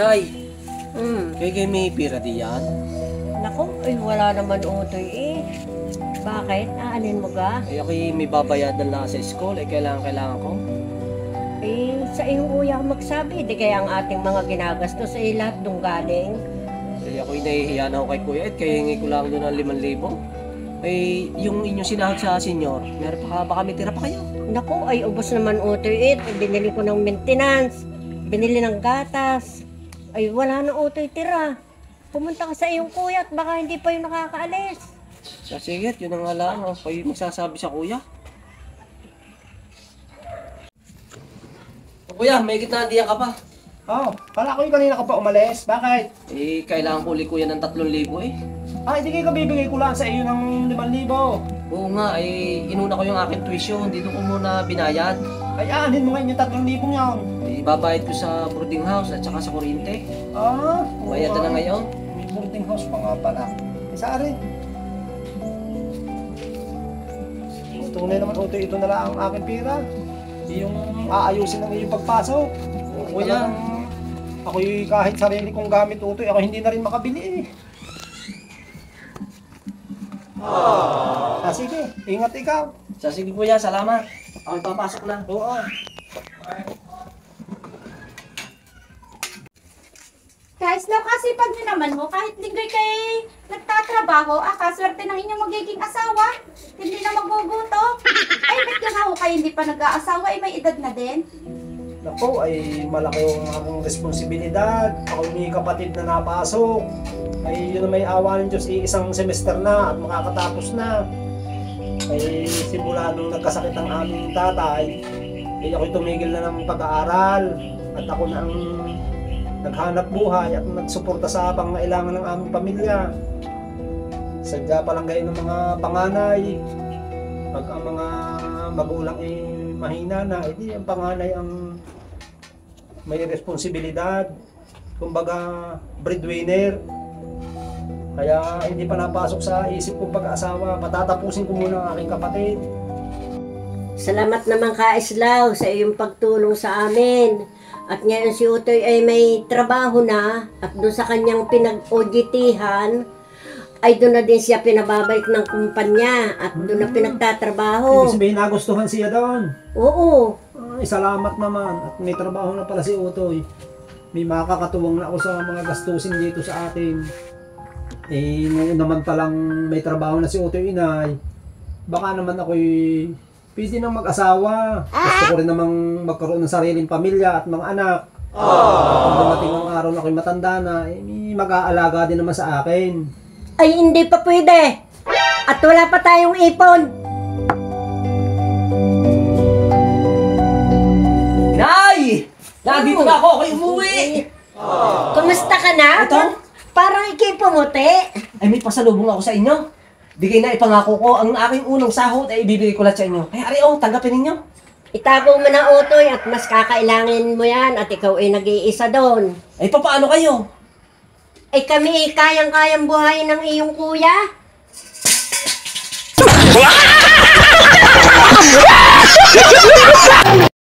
Ay, kaya may pira diyan? Naku, ay wala naman utoy eh. Bakit? Aanin mo ga? Ay, ako may babayadan lang sa school. Kailangan ko. Sa iyong kuya ako magsabi. Di kaya ang ating mga ginagastos ay lahat dong galing. Ay, ako'y nahihiya na ako kay Kuya Ed. Kaya hingi ko lang doon ng 5,000. Ay, yung inyong sinahod sa senior, meron pa baka may tira pa kayo? Naku, ay ubos naman utoy eh. Binili ko ng maintenance. Binili ng gatas. Ay wala na utoy tira. Pumunta ka sa iyong kuya at baka hindi pa yung nakakaalis. Sige, yun ang alam. Kayo magsasabi sa kuya. Kuya, may gitna diyan ka pa. Kala ko yung kanina ka pa umalis. Bakit? Kailangan ko uli kuya ng 3,000 eh. Hindi kayo bibigay ko lang sa iyo ng 5,000. Oo nga, inuna ko yung aking tuition. Dito ko muna binayad. Anin mo ngayon yung 3,000 yan. Ibabayad ko sa boarding house at saka sa kuryente. Bayad na ngayon. May boarding house pa nga pala. Isa rin. Tunay naman ito na lang ang aking pira. Yung aayusin ng iyong pagpasok. Kuya. Ako'y kahit sarili kong gamit utoy, ako hindi na rin makabili eh. Sige, ingat ikaw. Sige kuya, salamat. Ako papasok na. Oo. Guys, napakasipag nyo naman mo. Kahit linggoy kay nagtatrabaho, kaswerte ng inyong magiging asawa. Hindi na magugutom. Ay, ba't yung ako kayo hindi pa nag-aasawa? Ay, may edad na din. Naku, ay malaki yung akong responsibilidad. Ako may kapatid na napasok. Ay yun na may awa ng Diyos, isang semester na at makakatapos na. Ay simula nung nagkasakit ang aming tatay, ay ako'y tumigil na ng pag-aaral. At ako na ang naghanap buhay at nagsuporta sa pangangailangan ng aming pamilya. Sadya pa lang kayo ng mga panganay. Pag ang mga magulang ay mahina na, hindi ang panganay ang may responsibilidad. Kumbaga, breadwinner. Kaya hindi pa napasok sa isip kong pag-asawa. Patatapusin ko muna ang aking kapatid. Salamat naman Kaislaw sa iyong pagtulong sa amin. At ngayon si Utoy ay may trabaho na at doon sa kanyang pinag-auditihan ay doon na din siya pinababalik ng kumpanya at doon na pinagtatrabaho. Ibig sabihin nagustuhan siya doon. Oo. Ay, salamat naman. At may trabaho na pala si Utoy. May makakatuwang na ako sa mga gastusin dito sa atin. Ngayon naman palang may trabaho na si Utoy inay. Baka naman ako'y pwede nang mag-asawa. Gusto ko rin namang magkaroon ng sariling pamilya at mga anak. Kung dumating ang araw na ako'y matanda na, may mag-aalaga din naman sa akin. Ay hindi pa pwede. At wala pa tayong ipon. Nay! Nandito na ako! Ako'y umuwi! Kumusta ka na? Ito? Parang ikay pumuti. Ay, may pasalubong ako sa inyo. Bigay na ipangako ko. Ang aking unang sahod ay ibibigay ko lahat sa inyo. Kaya ari, tanggapin ninyo. Itago mo na Utoy at mas kakailangan mo yan at ikaw ay nag-iisa doon. Ay, paano kayo? Ay kami kayang-kayang buhayin ng iyong kuya.